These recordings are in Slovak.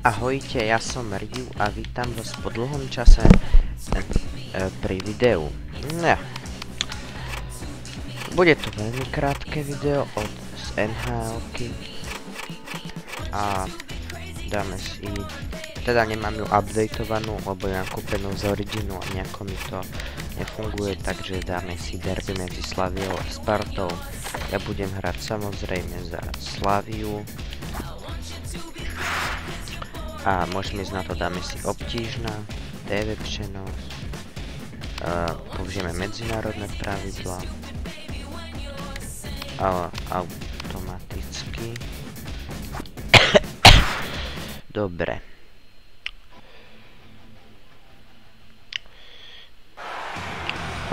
Ahojte, ja som Ryu a vítam vás po dlhom čase pri videu. Bude to veľmi krátke video z NHL-ky a dáme si, teda nemám ju updateovanú, lebo ju mám kúpenú z Originu a nejako mi to nefunguje, takže dáme si derby medzi Slaviou a Spartou. Ja budem hrať samozrejme za Slaviu. A môžeme ísť na to, dáme si obtížna, TV přenos, použijeme medzinárodné pravidla, automaticky. Dobre.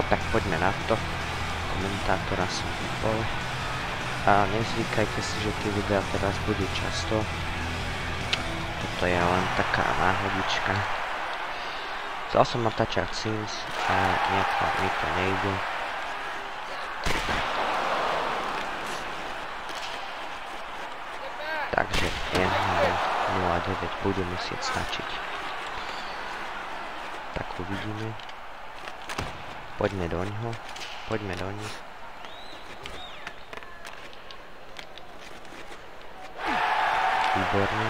Tak poďme na to. Komentátora som vypol. A nezvykajte si, že tie videá teraz budú často. Toto je len taká náhodička. Chcel som natáčať Sims a nejako mi to nejde. Takže NHL 09 bude musieť stačiť. Tak uvidíme. Poďme do ňoho. Poďme do nich. Výborne.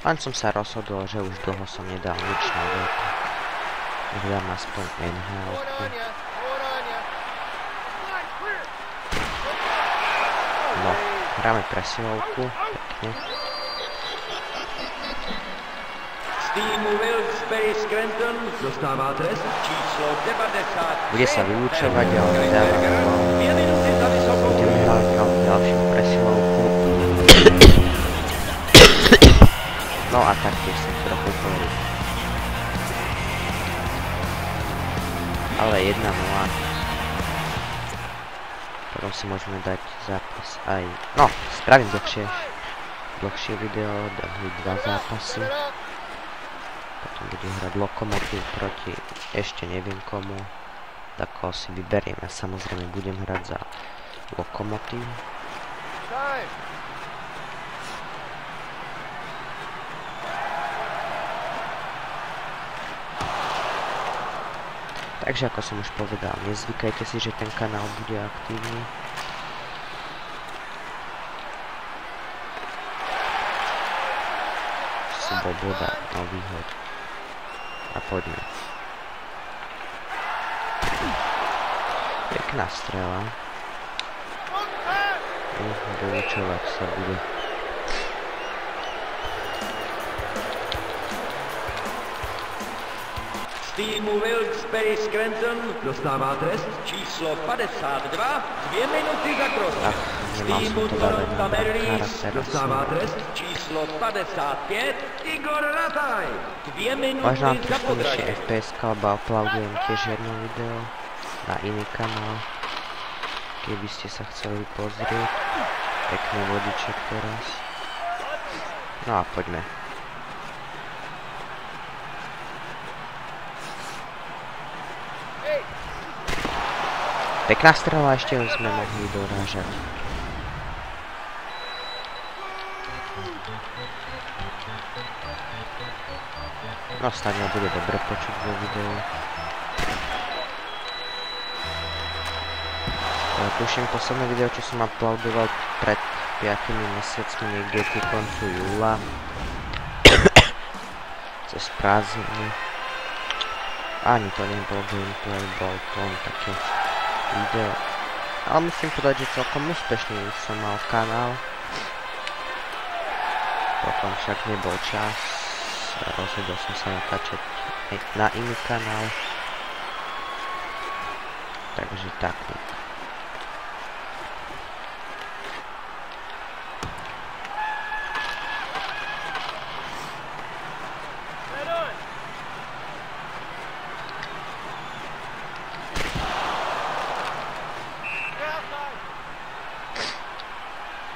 Len som sa rozhodol, že už dlho som nedal nič nové, tak dám aspoň NHL-ku. No, hráme presilovku, pekne. Z týmu Wilkes-Barre Scranton dostává trest číslo 90. Bude sa vyučovať, ale dáva to. Budeme hrať ďalšiu presilovku. No a taktiež som trochu hovoril. Ale 1-0. Potom si môžeme dať zápas aj... No, spravím dlhšie video, dám 2 zápasy. Potom budem hrať Lokomotív proti ešte neviem komu. Tak ho si vyberiem a samozrejme budem hrať za Lokomotív. Takže ako som už povedal, nezvykajte si, že ten kanál bude aktívny. Svoboda, nový hod. A poďme. Pekná strela. Vyučovať sa bude. Z týmu Wilkes-Barre Scranton dostává trest číslo 52, 2 minuty za cross. Z týmu Toronto Mariners dostává trest číslo 55, Igor Rataj, 2 minuty za podraže. FPS-ka, alebo uploadujem tiež jedno video na iný kanál, keby ste sa chceli pozrieť. Pekný vodiček teraz. No a poďme. Pekná strela, ešte ju sme mohli dorážať. No snáď ma bude dobre počuť vo videu. Tuším posledné video, čo som uploadoval pred 5 mesiacmi, niekde ku koncu júla. Cez prázdniny. Ani to nebol gameplay, bol to len také video. Ale musím povedať, že celkom úspešný som mal kanál. Potom však nebol čas. Rozhodol som sa natáčať na iný kanál. Takže tak.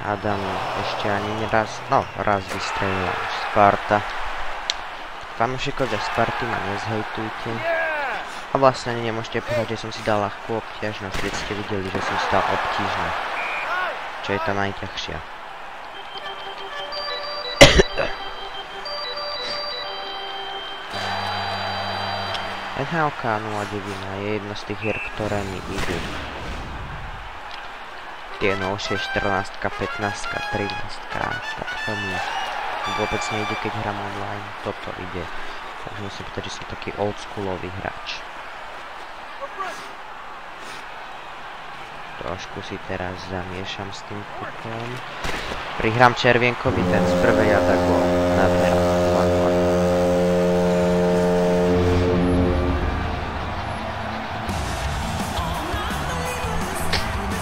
Adam ešte ani raz, no raz vystrelila Sparta. Fanúšikovia Sparty ma nezhejtujte. A vlastne nemôžete povedať, že som si dal ľahkú obťažnosť, keď ste videli, že som si dal obtížnu. Čo je tá najťažšia. NHL 09 je jedno z tých hier, ktoré mi idú. Tie novšie 14, 15, 13, tak to mi vôbec nejde, keď hrám online. Toto ide. Takže musím povedať, že som taký oldschoolový hráč. Trošku si teraz zamiešam s tým pukom. Prihrám červienkový ten z prvej a tak bol nádhera.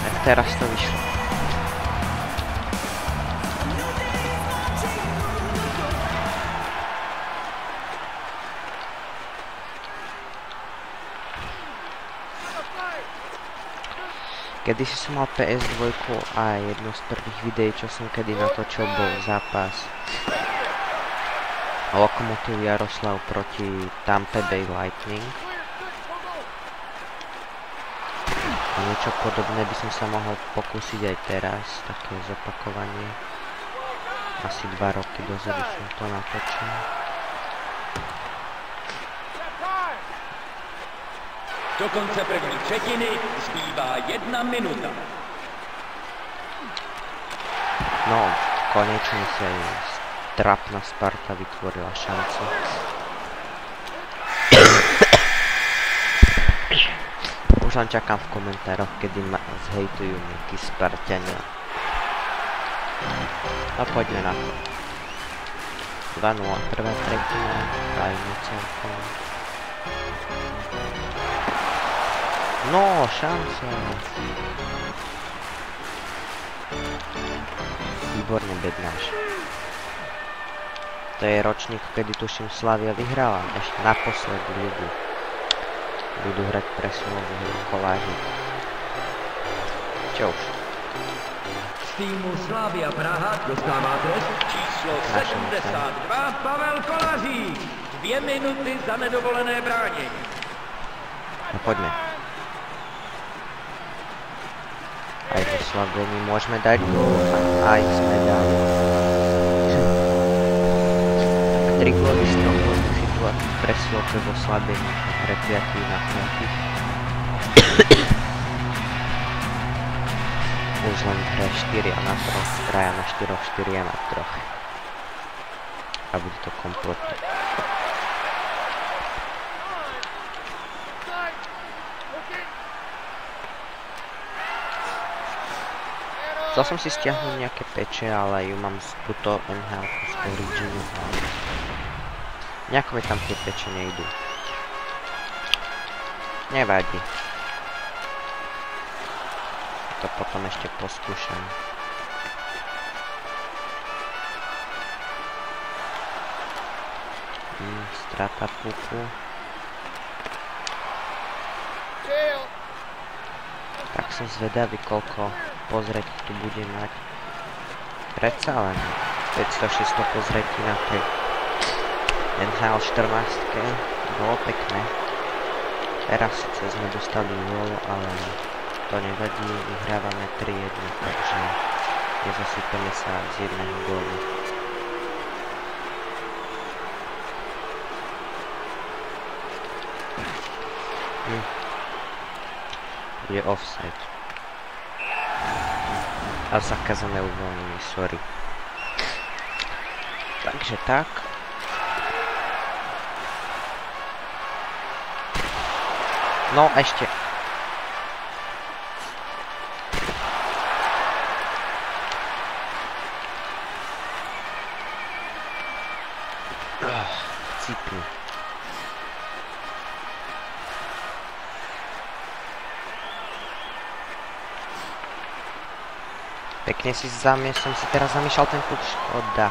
Tak teraz to vyšlo. Kedysi som mal PS2 a jedno z prvých videí, čo som kedy natočil, bol zápas Lokomotív Jaroslav proti Tampa Bay Lightning. A niečo podobné by som sa mohol pokúsiť aj teraz, také zopakovanie. Asi 2 roky dozadu som to natočil. Do konce první třetiny zbývá 1 minuta. No, konečne si aj trapná Sparta vytvorila šancu. Už len čakám v komentároch, kedy ma zhejtujú nejakí Sparťania. A poďme na to. 2-0, prvá tretina, fajne celkom. No, šanca. Výborne, bednáš. To je ročník, kedy tuším Slavia vyhrala. Ešte naposled ligu. Budú hrať pre Slovu Koláži. Čo už? Z týmu Slavia Praha dostává trest číslo 72 Pavel Kolářík. 2 minuty za nedovolené bránění. No poďme. Aj v oslabení môžeme dať gól a aj sme dali. 3 góly z toho situácií pre Slovu v oslabení pre 5 na 5. Už len hre 4 a na 3, traja na 4, 4 a na 3. A bude to kompletné. Chcel som si stiahnuť nejaké peče, ale ju mám z túto NHL-ku z Originu. Nejako mi tam tie peče nejdú. Nevadí. To potom ešte poskúšam. Strata puku. Tak som zvedavý, koľko pozrieť tu bude mať. Predsa len 500-600 pozretí na tej NHL 14. Bolo pekné. Teraz sice sme dostali gól, ale to nevadí, vyhrávame 3-1, takže nezasypeme sa z jedného gólu. Bude offside. A zakázané uvoľnenie, sorry. Takže tak. No, ešte. Cípni. Pekne si som si teraz zamiešal ten puk, škoda.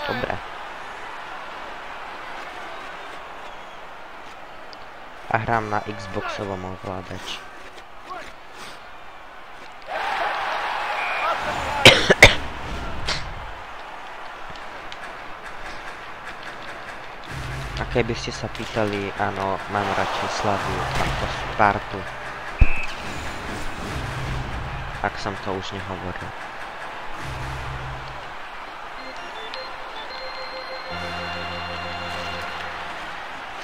Dobre. A hrám na Xboxovom ovládači. Keby ste sa pýtali, áno, mám radšej Slaviu ako Spartu. Ak som to už nehovoril.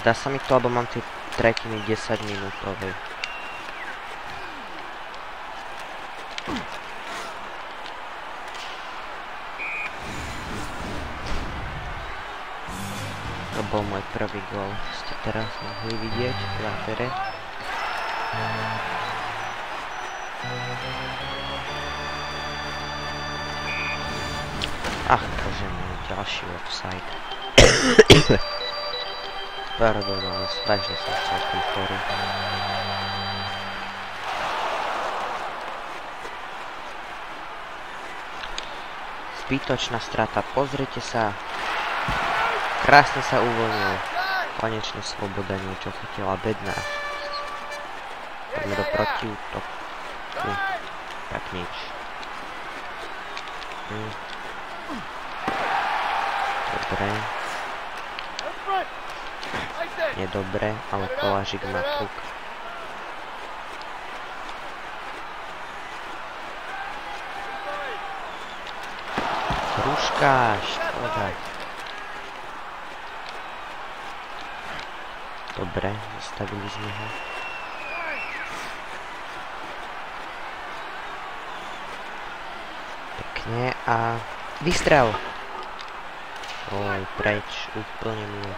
Zdá sa mi to, lebo mám tie tretiny 10 minútové. To bol môj prvý gól, ste teraz mohli vidieť v závere. Ach, bože môj, ďalší offside. Pardon, ale vážne som celkom chorý. Zbytočná strata, pozrite sa. Krásne sa uvoľnil. Konečne sloboda niečo chytila bedná. Poďme do protiútoku. Tak nič. Dobre. Nedobre, ale Kolážik má puk. Hruška, škoda. Dobre, zastavili sme ho. Pekne a vystrel. Oj, preč, úplne mimo.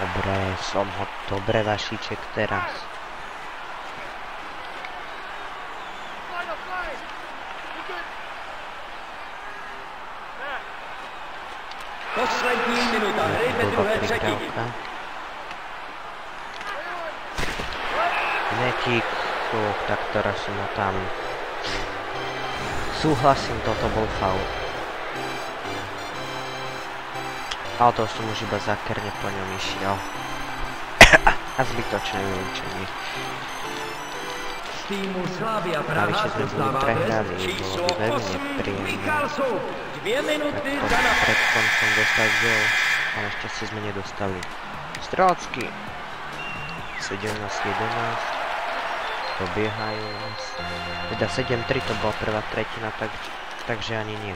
Dobre, som ho, dobre Vašíček teraz. Poslední minuta hry ve druhé třetině. Netík, tak teraz som ho tam. Súhlasím, toto bol faul. Ale to som už iba zákerne po ňom išiel. A zbytočné vylúčenie. Z týmu Slavia Praha dostává trest číslo 8 Mikalsov. 2 minuty za na... Pred koncom dostať gól, ale šťastie sme nedostali. Strácky. 17-11. Dobiehajú nás. Teda 7-3 to bola prvá tretina, takže ani nie.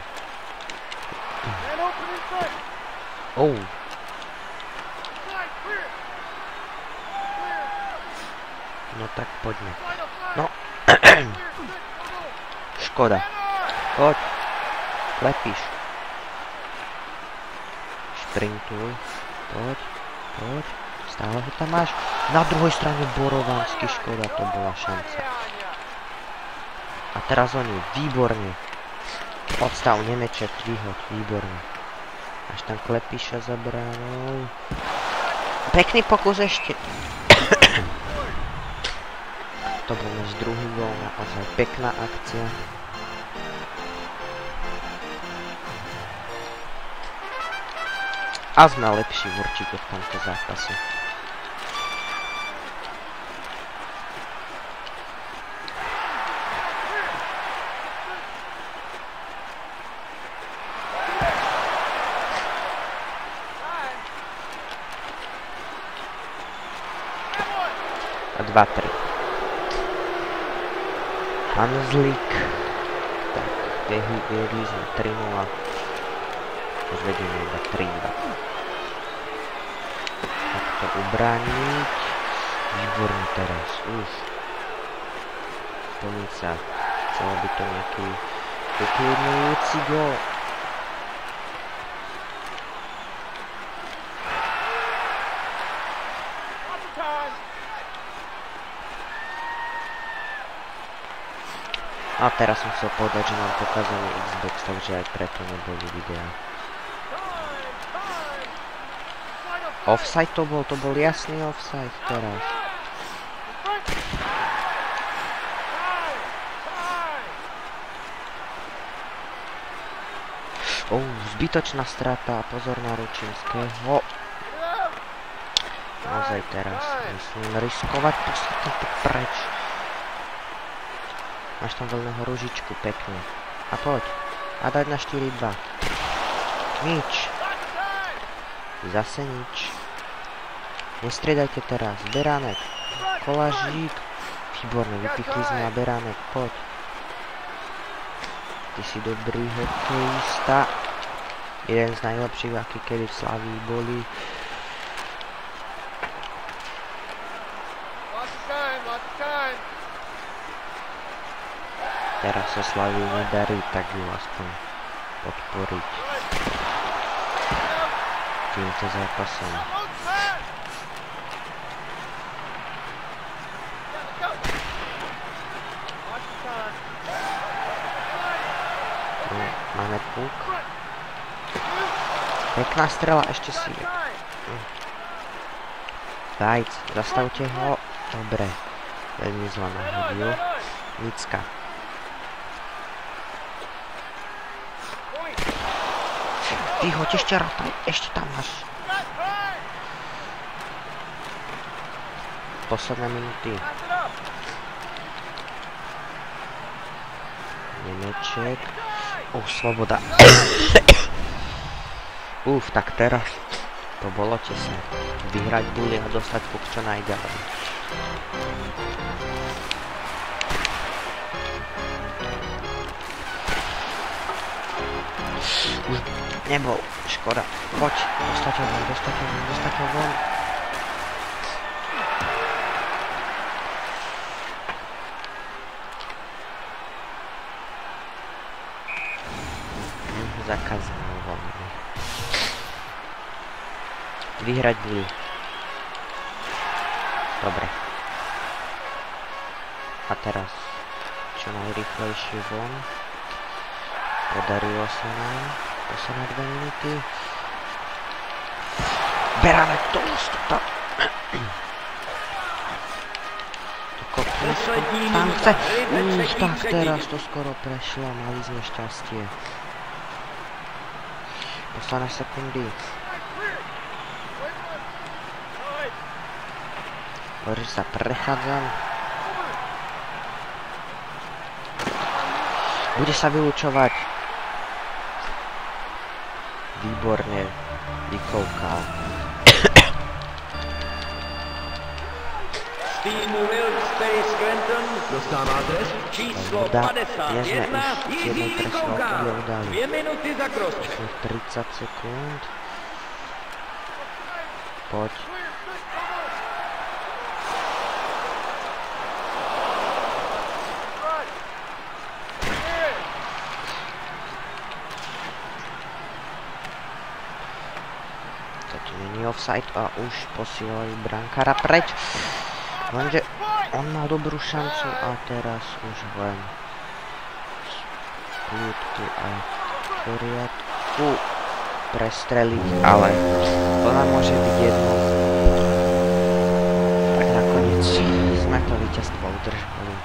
Oh. No tak poďme. No. Škoda. Poď. Klepíš. Šprintuj. Poď. Poď. Stále ho tam máš. Na druhej strane Borovanský, škoda, to bola šanca. A teraz oni, výborne. Odstav Nemeček, vyhoď, výborne. Až tam Klepíša za bránou. Pekný pokus ešte. To bol náš druhý gól, naozaj pekná akcia. A sme lepší určite v tomto zápase. A 2-3. Hanzlík. Tak, viedli sme 3-0. Už vedieme iba 3-2. Tak to ubrániť. Výborný teraz. Už. Plniť sa. Chcelo by to nejaký uklidňujúci gól. A teraz som chcel povedať, že mám pokazaný Xbox, takže aj preto neboli videá. Offside to bol jasný offside teraz. Zbytočná strata, pozor na Ručinského. Naozaj teraz musím riskovať, poslať to preč. Máš tam voľného Ružičku, pekne. A poď. A dať na 4-2. Nič. Zase nič. Nestriedajte teraz. Beránek. Kolážik. Výborné, vypichli sme na Beránek. Poď. Ty si dobrý hokejista. Jeden z najlepších, aký kedy v Slavii boli. Teraz sa Slavii nedarí, tak ju aspoň podporiť týmto zápasom. Máme puk. Pekná strela, ešte si. Vajc, zastavte ho. Dobre. Veľmi zle nahodil. Nicka. Ty hoď ešte rátaj, ešte tam máš. Posledné minúty. Nemeček. Sloboda. Tak teraz to bolo tesné. Vyhrať buly a dostať puk čo najďalej. Už nebol. Škoda. Poď. Dostať ho von. Zakázané voľné. Vyhrať buly. Dobre. A teraz čo najrýchlejšie von. Podarilo sa nám. Posledné 2 minúty. Beránek to ústupa. Tam chce. Tak teraz to skoro prešlo. Mali sme šťastie. Posledné sekundy. Hovorí sa, prechádzam. Bude sa vylučovať. Výborne vykoukal. Z týmu Wilkes-Barre Scranton dostává trest číslo 51. Jiří Vykoukal. 2 minuty za cross-check. 30 sekúnd. Poď. Není offside a už posílajú brankára preč. Lenže on mal dobrú šancu a teraz už len kľudku a v poriadku prestreliť, ale to nám môže byť jedno. Tak nakoniec sme to víťazstvo udržali.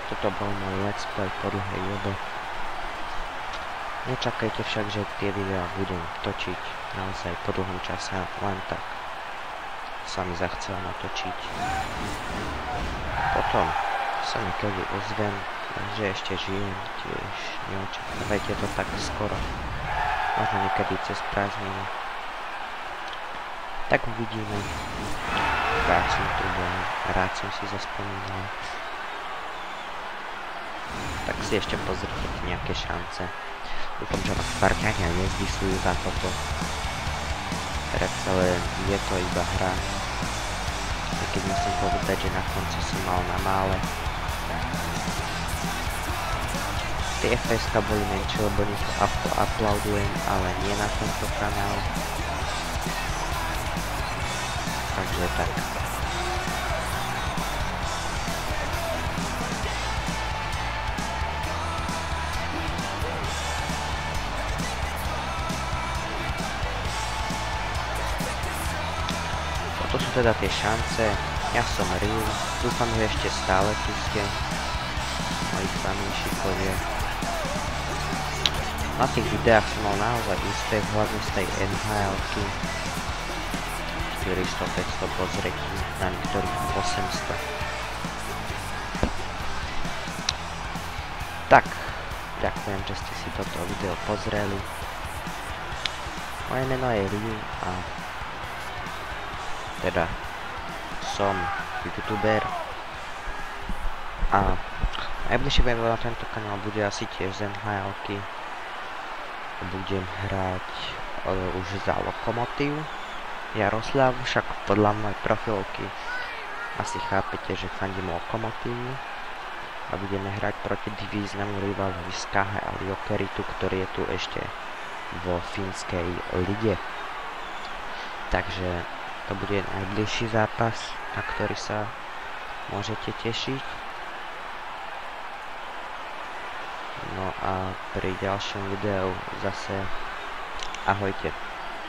Toto bol môj let's play po dlhej dobe. Nečakajte však, že tie videá budem točiť naozaj po dlhom čase, len tak sa mi zachcel natočiť. Potom sa niekedy ozvem, že ešte žijem, tiež neočakávajte to tak skoro. Možno niekedy cez prázdniny. Tak uvidíme. Rád som tu bol, rád som si zaspomínal. Tak si ešte pozrite nejaké šance. Dúfam, že ma Spartania nezdisujú za toto. Predsa len je to iba hra. A keď musím povedať, že na konci som mal na mále. Tie FSK boli menšie, lebo nie to uploadujem, ale nie na tento kanál. Takže tak. To sú teda tie šance. Ja som Ryu. Dúfam, že ešte stále tu ste. Moji fanúšikovia. Na tých videách som mal naozaj úspech, hlavne z tej NHL-ky. 400-500 pozretí, na niektorých 800. Tak, ďakujem, že ste si toto video pozreli. Moje meno je Liu a teda som youtuber a najbližšie video na tento kanál bude asi tiež z NHL-ky. Budem hrať už za Lokomotív Jaroslav, však podľa mojej profilky asi chápete, že fandím Lokomotívu a budeme hrať proti divíznemu rivalovi z KHL Jokeritu, ktorý je tu ešte vo fínskej lige. Takže to bude najbližší zápas, na ktorý sa môžete tešiť. No a pri ďalšom videu zase ahojte.